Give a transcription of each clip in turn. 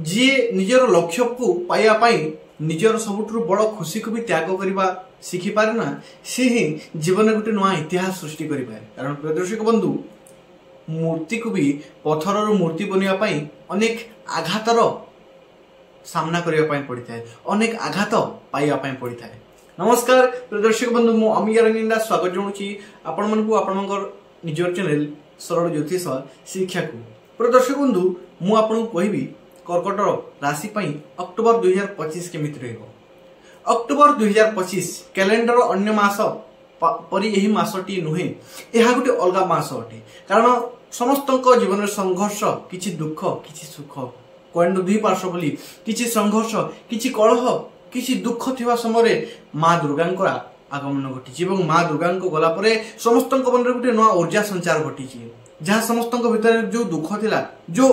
जी निजर लक्ष्य को पाइबा पई निजर सबुठु बड़ खुशी को भी त्याग करबा शिखि पारे ना से ही जीवन गोटे नुआ इतिहास सृष्टि करि पारे। कारण प्रदर्शक बंधु मूर्ति को भी पत्थर मूर्ति बनिया पई अनेक आघातर सामना करबा पई पड़ी थाए, अनेक आघात पाइबा पई पड़ी थाए। नमस्कार प्रदर्शक बंधु मु अमित रंगिंदा स्वागत जणुची आपण मन को आपनकर निजर चैनल सरल ज्योतिष शिक्षा को। प्रदर्शक बंधु मु आपन को कहबी कर्कट राशि पई अक्टोबर 2025 केमिति रहबो। अक्टोबर 2025 कैलेंडर अन्य मास परि एही मासटी नुहे, एहा गुटे अलगा मास अटे। कारण समस्त जीवन संघर्ष किछि दुख किछि सुख कोइन दुई पार्श्व बोली किछि संघर्ष किछि कलह किछि दुख थिबा समय माँ दुर्गा आगमन घटी और माँ दुर्गा गला परे समस्त मन में गोटे नुआ ऊर्जा संचार घटी जहाँ समस्त भीतर जो दुख थिला, जो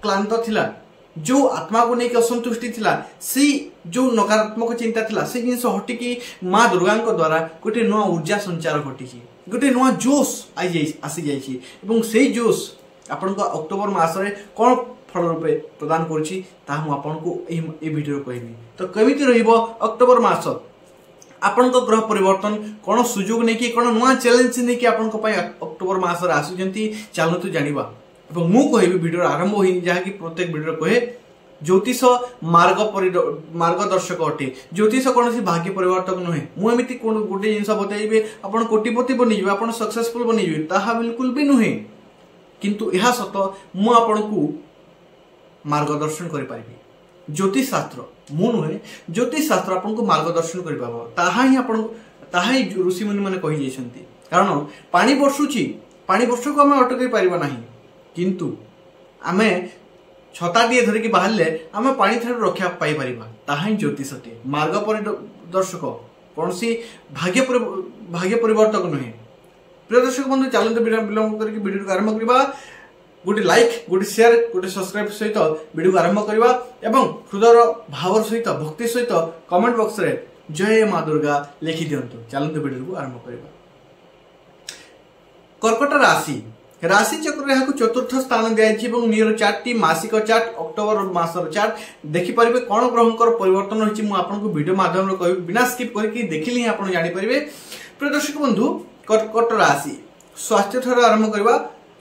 क्लांत थिला, जो आत्मा को लेकिन असंतुष्टि थिला, सी जो नकारात्मक चिंता थिला से जिनस हटिकी माँ दुर्गा द्वारा गोटे नुआ ऊर्जा संचार घटी, गोटे नुआ जोश आसी जाइछि एवं से जोश आपण को अक्टोबर मासरे कौन फल रूपे प्रदान करुछि ताहा मु आपण को ए वीडियो कहबी। तो केमिति रहिबो अक्टोबर मास आपण को ग्रह परिवर्तन कौन सुजोग नहीं कि कौन नुआ चैलेंज नहीं कि आपण को पई अक्टोबर मास रे आसुजंती चलतु जानिबा। एवं मु कहबी वीडियो आरंभ होई जहा कि प्रत्येक वीडियो कहे ज्योतिष मार्गदर्शक अटे, ज्योतिष कौन सी भाग्य परिवर्तक नुहे। मु एमिति कोन गोटे जिंस बताइबे आपण कोटिपति बनि जिवे, आपण सक्सेसफुल बनि जिवे, ताहा बिल्कुल भी नुहे। किंतु यह सत मु आपण को मार्गदर्शन करि पारिबी। ज्योतिष शास्त्र मु नुहे, ज्योतिष शास्त्र आपन को मार्गदर्शन करि पाबो। ताहा ही ऋषि मुनि माने कहि जायछंती। कारण पानी वर्षुची, पानी वर्ष को हम अटकै पारिबा नाही, किंतु आमे छता दिए धरिकी बाहरले आमे पानी थारु रक्षा पाई पारिबा। ताहा ही ज्योतिष अटे। मार्ग परिदर्शक कोनसी भाग्य परिवर्तक नुहे। प्रिय दर्शक बंधु चलते विलंब करके वीडियो को आरंभ करबा। गोटे लाइक गोटे शेयर गोटे सब्सक्राइब सहित वीडियो को आरंभ करबा एवं हृदय भावर सहित भक्ति सहित कमेंट बॉक्स रे जय माँ दुर्गा लिखि दियंतु। चलते वीडियो को आरंभ करबा। कर्कट राशि राशि चक्र यहाँ चतुर्थ स्थान दिखाई नियर चार्ट मासिक चार्ट अक्टोबर मासर चार्ट देखि परिबे कोन ग्रहंकर परिवर्तन होछि। मु आपन को वीडियो माध्यम रे कहबी, बिना स्किप करके देखिली आपन जानि परिबे। प्रिय दर्शक बंधु कर्कट राशि स्वास्थ्य ठार आरंभ करबा।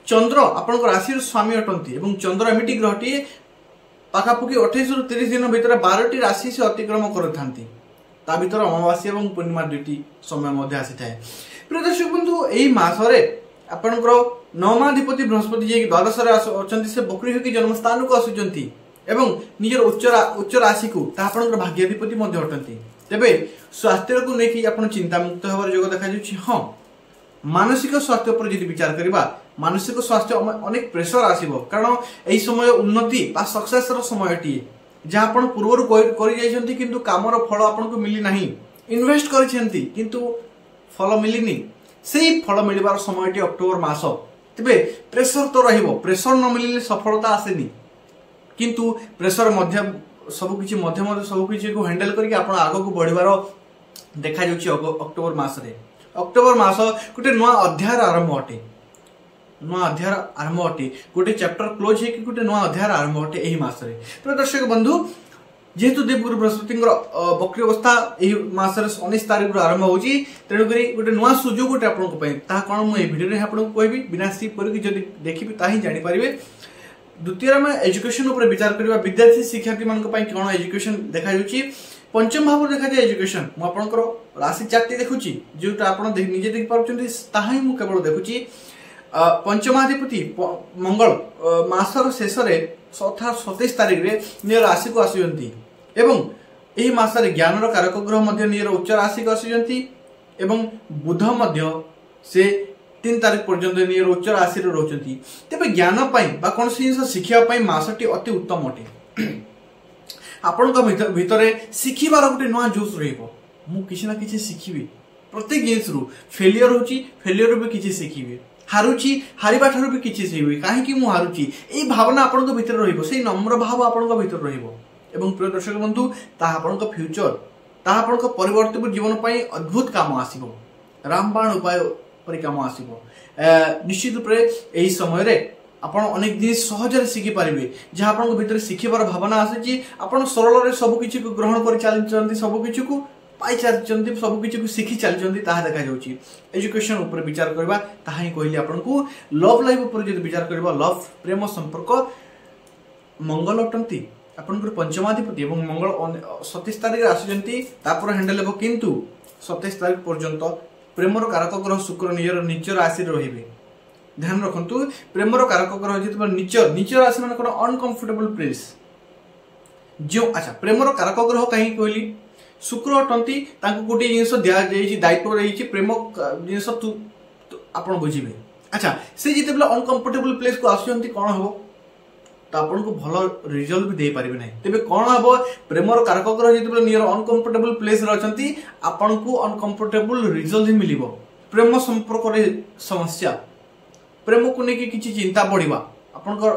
चंद्र आपन राशि स्वामी अटंती एवं चंद्र एमिटी ग्रहटी पाखापुखी 28 रु 30 दिन भीतर 12टी राशि से अतिक्रम करथांती। ता भीतर अमावास्या एवं पूर्णिमा दुईटी समय मध्य आसी थाए। प्रिय दर्शक बंधु एही मासरे आपनकर नवमाधिपति बृहस्पति जे द्वादश रे अछंती से बकरी होकी जन्म स्थान को आसुचंती एवं निजर उच्च राशि को ता आपनकर भाग्याधिपति मध्य अटंती। तेबे स्वास्थ्य को लेकिन आपण चिंता मुक्त होबार योग देखा जाउछि। हां, मानसिक स्वास्थ्य पर यदि विचार करिबा, मानसिक स्वास्थ्य अनेक प्रेशर आसीबो। कारण एही समय उन्नति बा सक्सेस रो समयटी जहाँ आपण पूर्वरु करि जाइछंती किंतु कामर फल आपण को मिली नाही, इन्वेस्ट करिछंती किंतु फल मिलिनी, सेही फल मिलिबार समयटी अक्टोबर मास। तबे प्रेशर तो रहिबो, प्रेशर न मिलिले सफलता आसेनी, किंतु प्रेशर मध्य सब किछि मध्य सब किछि को हैंडल करके आपण आगो को बढ़िबार देखा जाउछि। अक्टोबर मास रे अक्टोबर मास गोटे नुआ अध्याय आरंभ अटे, नुआ अध्याय आरंभ अटे, गोटे चैप्टर क्लोज है कि गोटे नुआ अध्याय आरंभ अटे एही मास रे। तो दर्शक बंधु जेहेतु देवगुरु बृहस्पति बक्री अवस्था एही मास रे 19 तारिख रु आरंभ होची, तेणु करी गोटे नुआ सुजोग गोटे आपन को पई ता कोन मु ए वीडियो रे आपन को कहबी, बिना स्किप करके जदी देखिबी ताही जानि परिबे। द्वितीय में एजुकेशन ऊपर विचार करबा। विद्यार्थी शिक्षार्थी मान को पई कोन एजुकेशन देखा जाउची। पंचम भाव देखा जाए एजुकेशन। मु आपनकर राशि चार्ट देखुची जोटा आपण निजे देख पारुचंती, ताही मु केवल देखुची। पंचमाधिपति मंगल मासर शेष रे 27 तारिख रे नियर राशि को आसुचंती एवं एही मासरे ज्ञान रो कारक ग्रह मध्य नियर उच्च राशि को आसुचंती एवं बुध मध्य से 3 तारिख पर्यंत नियर उच्च राशि रे रहउचंती। तबे ज्ञान पई बा कोन जिंस शिखिया पई मासटी अति उत्तम अटे। आपण भितर शिखिबार गोटे नुआ जोश रहिबो। मु किछि ना किछि शिखिबी, प्रत्येक जिंस रु फेलियर होची, फेलियर भी किछि शिखिबी, हारुची हारिबा ठारू भी किछि शिखिबी। काहे कि मु हारुची एई भावना आपण को भितर रहिबो, सेई नम्र भाव आपण को भितर रहिबो। एवं प्रिय दर्शक बंधु ता आपण को फ्यूचर, ता आपण को परिवर्तित जीवन पई अद्भुत काम आसीबो, रामबाण उपाय परि काम आसीबो। निश्चित रूप से एही समय रे आपण अनेक जिन सहजरे शिखि पारे जहाँ आपण भीतर शिखिबार भावना आसी आपण सरल सबकि को ग्रहण कर चलती सबकि को पाई चलती सबकि को शिखि चलती देखा जाऊँगी एजुकेशन उपर विचार करवा ताहा ही कहली आपण को लव लाइफ उपर जो विचार करवा लव प्रेम संपर्क मंगल अटंती आपन पंचमाधिपति और मंगल 27 तारिख आसुचंती तापर हैंडल हेबो किंतु 27 तारिख पर्यंत प्रेमर कारक ग्रह शुक्र निजर राशि रहिबे ध्यान रखंतु प्रेमर कारक ग्रह जेतबे निचर राशि माने कोन अनकंफर्टेबल प्लेस जो अच्छा प्रेमर कारक ग्रह कहीं कहली शुक्र अटंती तांको गोटे जिंस दिया जाइछि दायित्व रहिछि प्रेम जिंस तू आपण बुझिबे अच्छा से जेतबे अनकंफर्टेबल प्लेस को आसुचंती कोन हबो तो आपन को भल रिजल्ट भी दे पारिबे नै तेबे कोन हबो प्रेमर कारक ग्रह जेतबे नियर अनकंफर्टेबल प्लेस रे अछंती आपन को अनकंफर्टेबल रिजल्ट ही मिलिबो प्रेम संपर्क रे समस्या प्रेम को नेकी किछि चिंता बढ़िबा आपन को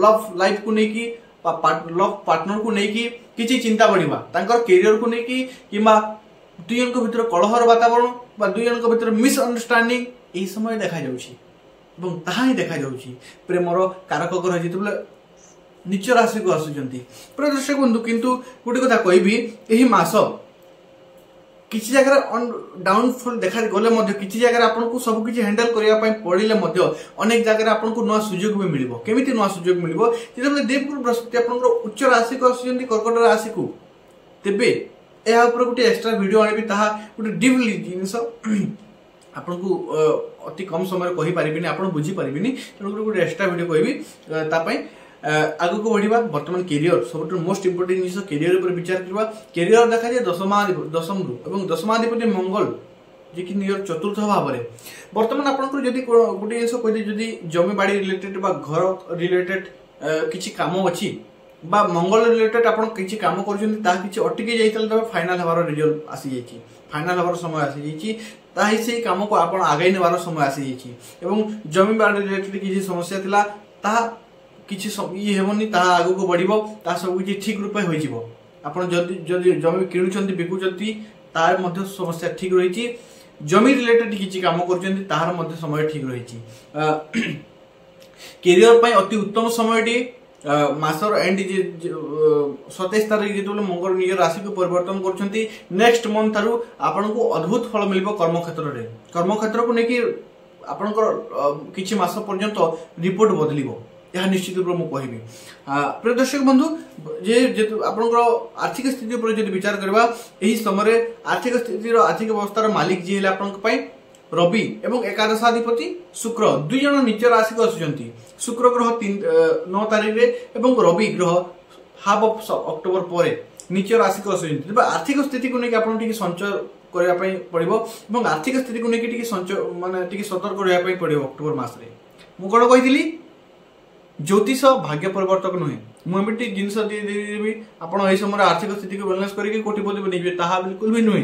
लव लाइफ को नेकी लव पार्टनर को नेकी किछि चिंता बढ़िबा तांकर करियर को नेकी किमा दुई जन भीतर कलहर वातावरण बा दुई जन भीतर मिसअंडरस्टैंडिंग एही समय देखा जाउछि एवं ताहा ही देखा जाउछि प्रेमर कारक ग्रह जेतबे निच राशि को आसुचंती प्रिय दर्शक बंधु किंतु गोटे कथा कहबी एही मास किसी जगह डाउनफॉल देखा गले मध्य किसी जगह आपन को सब किछि हैंडल करिया पय पड़िले मध्य अनेक जगह आपन को नवा सुयोग भी मिलिबो केमिति नवा सुयोग मिलिबो जेतबे देवपुर बृहस्पति आपन को उच्च राशि को आसुचंती कर्कट राशि को तेबे एहा ऊपर गोटे एक्स्ट्रा वीडियो आनिबी ताहा गोटे डीपली जिंस आपन को अति कम समय कहि परिबिनी आपन बुझी परिबिनी तेणु गोटे एक्स्ट्रा वीडियो कहबी ता पय आगु को बढ़िबा वर्तमान करियर सब मोस्ट इंपोर्टेंट जिनिस करियर ऊपर विचार करबा करियर देखा जाए दशम रु एवं दशमाधिपति मंगल जे कि नियर चतुर्थ भाव में वर्तमान आपन जदि गोटे जिनिस कहदे जदि जमी बाड़ी रिलेटेड बा घर रिलेटेड किछि काम अछि बा मंगल रिलेटेड आपन किछि काम करछन ता किछि अटकी जाइतल तबे फाइनल हबार रिजल्ट आसी जाइछि फाइनल हबार समय आसी जाइछि ताहि से काम को आपन आगे नेबार समय आसी जाइछि एवं जमी बाड़ी रिलेटेड किछि समस्या थिला ता किछि ये हेबनी ता आगु को बढ़िबो ता सब किछि ठीक रूपे होई जिवो आपण जदि जदि जमी किणुचंती बिकुचंती तार मध्य समस्या ठीक रहिछि जमी रिलेटेड किछि काम करचंती तार मध्य समय ठीक रहिछि करियर पय अति उत्तम समयटी मासर एंड 27 तारिख जेतबे मंगल निज राशि को परिवर्तन करचंती नेक्स्ट मंथ थारु आपण को अद्भुत फल मिलबो कर्म क्षेत्र को नेकी आपण को किछि मास पर्यंत रिपोर्ट बदलिबो यह निश्चित रूप में कहबी प्रिय दर्शक बंधु जे आपनकर आर्थिक स्थिति पर जदि विचार करबा एही समय आर्थिक स्थिति आर्थिक अवस्थार मालिक जी हेले आपनक पय रवि एवं एकादशाधिपति शुक्र दुई जन निच राशि को आसुचंती शुक्र ग्रह 9 तारिख रे एवं रवि ग्रह हाफ ऑफ अक्टोबर परे निच राशि को आसुचंती तबे आर्थिक स्थिति को नेकी आपन टिके संचय करिया पय पड़िबो एवं आर्थिक स्थिति को नेकी टिके संचय माने टिके सतर्क रहिया पय पड़िबो अक्टोबर मास रे मु कोन कहिदिली ज्योतिष भाग्य परिवर्तक नुहे मुझे जिनस देवी आप समय आर्थिक स्थिति को बैलेंस करके कोटिपति बनइबे ताहा बिल्कुल भी नुहे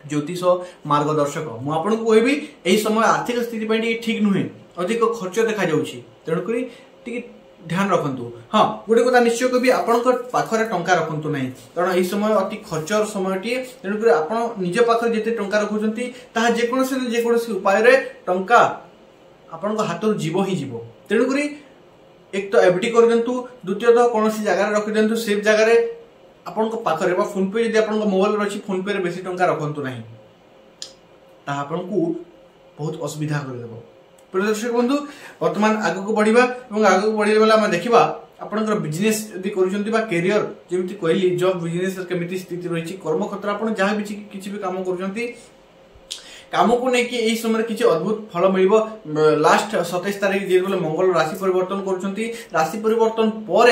ज्योतिष मार्गदर्शक मुझे कहबी यही समय आर्थिक स्थिति ठीक नुहे अधिक खर्च देखा जाउछि तेणुकरी टिके ध्यान रखंतु हाँ गोटे कथा निश्चय कहबी आपण पाखरे टंका रखंतु नहीं कारण यही समय अति खर्चर समयटी तेणुकरी आपण निज पाखरे जेते टंका रखुचंती ताहा जेकोसी उपाय रे टंका आपण हाथ जीव ही जीव तेणुकरी एक तो एफडी कर दिंतु द्वितीयतः कौन जगह रखी दिंतु सेफ जगह आपण पाखरे फोन पे जब आप मोबाइल अच्छी फोन पे बेसी टंका रखंतु नहीं ता आपण को बहुत असुविधा करदेव प्रिय दर्शक बंधु वर्तमान आग को बढ़िबा एवं आग को बढ़िले बेला हम देखिबा आपनकर बिजनेस यदि करूछंती बा करियर जेमिति कहली जॉब बिजनेस केमिति स्थिति रहिछि कर्म क्षेत्र आपण जहां भी किछि भी काम करूछंती काम को लेकिन यही समय किसी अद्भुत फल मिल लास्ट 27 तारिख जो मंगल राशि परिवर्तन करुँच राशि परिवर्तन पर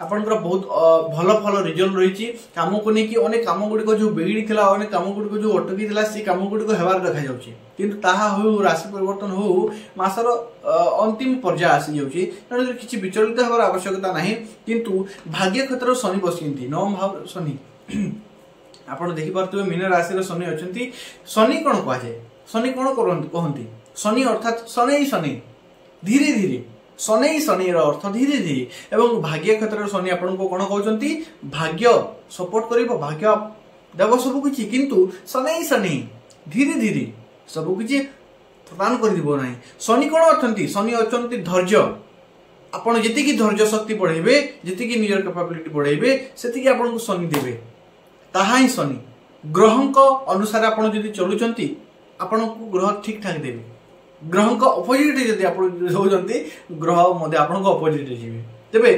आपंकर बहुत भल फल रिजल्ट रही काम को लेकिन अनेक कम गुड़िक जो बिगड़ी थी अनेक कम गुड़िक जो अटकी से कम गुड़िक होबार देखा जा राशि परिवर्तन हो मासर अंतिम पर्याय आसी जाऊँगी तेणु किसी विचलित होवार आवश्यकता ना किंतु भाग्य क्षेत्र शनि बसती नवम भाव शनि आप देखिपे मीन राशि शनि अच्छा शनि कौन कहुए शनि कौन कहती शनि अर्थात शनि शनि धीरे धीरे शनि शनि अर्थ धीरे धीरे एवं भाग्य क्षेत्र शनि आपन को कौन कहते भाग्य सपोर्ट कर भाग्य देव सबकि किंतु शनि शनि धीरे धीरे सबकि प्रदान कर शनि कौन अच्छा शनि अच्छा धैर्य आपण जति धैर्य शक्ति बढ़ेबे जति निजर कैपेबिलिटी बढ़ेबे सेति आपन शनि देबे ताहा ही शनि ग्रहंक अनुसार आपण जदि चलुचंती आपण ग्रह ठीक ठाक देबे ग्रहंक अपोजिट जदि आपण होजंती ग्रह मध्ये आपण अपोजिट जीवे तेबे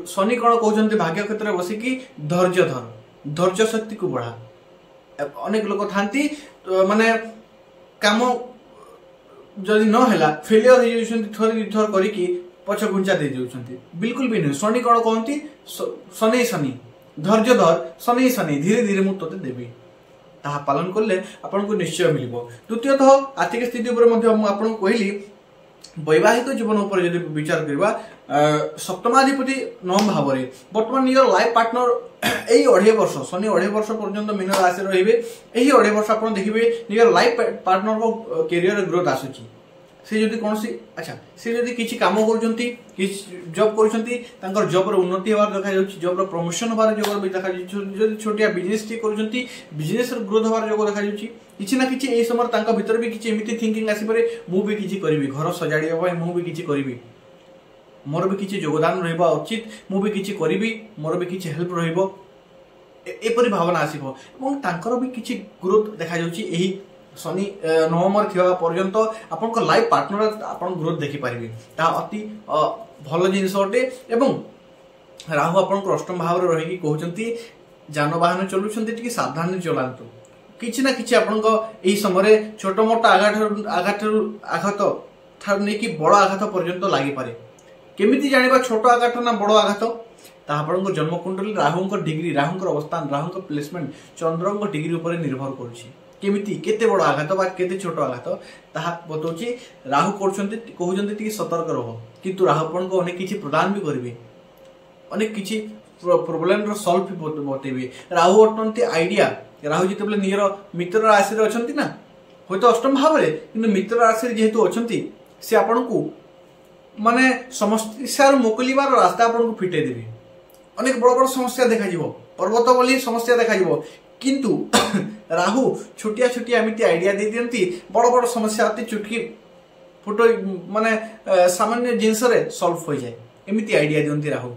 शनि कोन कहउचंती भाग्य क्षेत्र में बसी कि धैर्य धर धैर्य शक्ति को बढ़ा अनेक लोक थांती माने काम जदि न हैला फेलियर हो जाउछंती थोर थोर करी कि पछ घुंचा दे जाउछंती बिल्कुल भी नहीं शनि कोन कहंती शनि शनि धैर्य धर शनि शनि धीरे धीरे मु तोते देबी ताहा पालन करले आपन को निश्चय मिलिबो द्वितीयतः आर्थिक स्थिति ऊपर मध्ये हम आपन को कहली वैवाहिक जीवन ऊपर यदि विचार करबा सप्तमाधिपति नवम भाव रे वर्तमान नियर लाइफ पार्टनर एही 2.5 वर्ष शनि 2.5 वर्ष पर्यंत मीन राशि रहिबे एही 2.5 वर्ष आपन देखिबे नियर लाइफ पार्टनर को करियर ग्रोथ आसुची से जदि कोनसी अच्छा से जदि किछि काम करजंती किछि जॉब करजंती तांकर जॉब रे उन्नति होबार देखा जाउची जॉब रे प्रमोशन होबार जोगर भी देखा जाउची जदि छोटिया बिजनेस टी करजंती बिजनेस रे ग्रोथ होबार जोगर देखा जाउची किछि ना किछि एई समय तांका भीतर भी किछि एमिति थिंकिंग आसी पारे मु भी किछि करबी घर सजाडिया भाई मु भी किछि करबी मोर भी किछि योगदान रहबा उचित मु भी किछि करबी मोर भी किछि हेल्प रहबो एपरि भावना आसीबो एवं तांकर भी किछि ग्रोथ देखा जाउची एही शनि नवम थिया पर्यंत आपन को लाइफ पार्टनर आपन ग्रोथ देखि पारिबे ता अति भलो जिंस अटे एवं राहु आपन को अष्टम भाव रे रही कहउचंती जानवाहन चलुचंती टिके सावधान चलांतु किछि ना किछि आपन को एही समय छोटो मोटा आघात ठार नै कि बड़ आघात पर्यंत लागि पारे केमिति जानिबा छोटो आघात ना बड़ आघात ता आपन को जन्म कुंडली राहु को डिग्री राहु को अवस्थान राहु को प्लेसमेंट चंद्र को डिग्री ऊपर निर्भर करूची केमिति केते बड़ आघात बा केते छोटो आघात ताहा बतौची राहु करछंती कहउचंती टिके सतर्क रहो किंतु राहु अपन को अनेक किछि प्रदान भी करबे अनेक किछि प्रॉब्लम रो सॉल्व भी बतेबे राहु अटंती आईडिया राहु जितेबले नियर मित्र राशि रे अछंती ना होय तो अष्टम भाव रे किंतु मित्र राशि रे जेहेतु अछंती से आपन को माने समस्या रो मोकलिबार रास्ता आपन को फिटे देबे अनेक बड़ बड़ समस्या देखा जिवो पर्वत बोली समस्या देखा जिवो किंतु राहु छोटिया छोटिया एमिति आईडिया दे दियंती बड़ बड़ समस्या अति चुटकी फोटो माने सामान्य जिंस रे सॉल्व हो जाए एमिति आईडिया दियंती राहु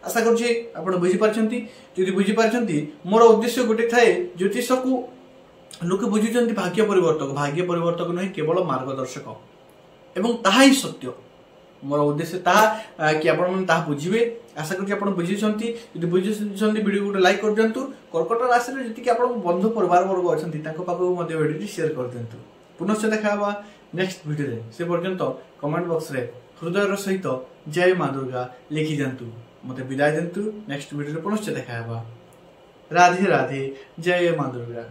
आशा करछि आपण बुझी पारछंती जदि बुझी पारछंती मोर उद्देश्य गोटे थाए ज्योतिष को लोक बुझुचंती भाग्य परिवर्तक नहीं केवल मार्गदर्शक एवं ताहा ही सत्य मोर उद्देश्य ताहा कि आपण मन ताहा बुझिबे आशा करछि आपण बुझिसंती जदि बुझिसंती वीडियो को लाइक कर दियंतु कर्कट राशि रे जति कि आपण बंधु परिवार वर्ग अछंती ताको पाको मध्ये वीडियो शेयर कर दियंतु पुनश्च देखाबा नेक्स्ट वीडियो रे से पर्यंत कमेंट बॉक्स रे हृदय सहित जय मां दुर्गा लिखि दियंतु मते विदाय दियंतु नेक्स्ट वीडियो रे पुनश्च देखाबा राधे राधे जय मां दुर्गा।